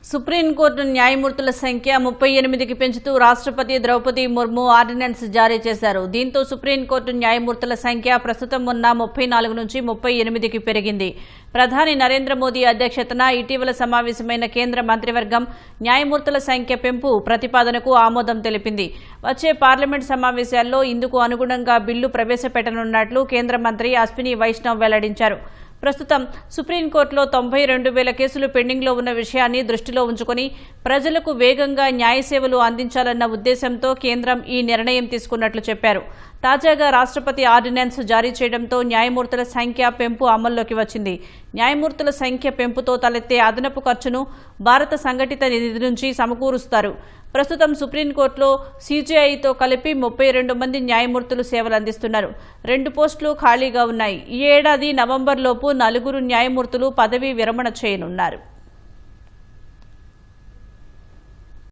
Supreme court న్యాయమూర్తుల సంఖ్య 38కి పెంచుతూ రాష్ట్రపతి ద్రౌపది ముర్ము ఆర్డినెన్స్ జారీ చేశారు. దీంతో సుప్రీంకోర్టు న్యాయమూర్తుల సంఖ్య ప్రస్తుతం ఉన్న 34 నుంచి 38కి పెరిగింది. ప్రధాని నరేంద్ర మోదీ అధ్యక్షతన ఇటీవల సమావేశమైన కేంద్ర మంత్రివర్గం న్యాయమూర్తుల సంఖ్య పెంపు ప్రతిపాదనకు ఆమోదం తెలిపింది. వచ్చే పార్లమెంట్ సమావేశాల్లో ఇందుకు అనుగుణంగా బిల్లు ప్రవేశపెట్టనున్నట్లు కేంద్ర మంత్రి అశ్విని వైష్ణవ్ వెల్లడించారు. ప్రస్తుతం సుప్రీంకోర్టులో 92,000 కేసులు పెండింగ్లో ఉన్న విషయాన్ని దృష్టిలో ఉంచుకుని ప్రజలకు వేగంగా న్యాయ సేవలు అందించాలన్న ఉద్దేశంతో కేంద్రం ఈ నిర్ణయం తీసుకున్నట్లు చెప్పారు. తాజాగా రాష్ట్రపతి ఆర్డినెన్స్ జారీ చేయడంతో న్యాయమూర్తుల సంఖ్య పెంపు అమల్లోకి వచ్చింది. న్యాయమూర్తుల సంఖ్య పెంపుతో తలెత్తే అదనపు ఖర్చును భారత సంఘటిత నిధి నుంచి సమకూరుస్తారు. ప్రస్తుతం సుప్రీంకోర్టులో సీజేఐతో కలిపి 32 మంది న్యాయమూర్తులు సేవలు అందిస్తున్నారు. 2 పోస్టులు ఖాళీగా ఉన్నాయి. ఈ ఏడాది నవంబర్లోపు 4 న్యాయమూర్తులు పదవీ విరమణ చేయనున్నారు.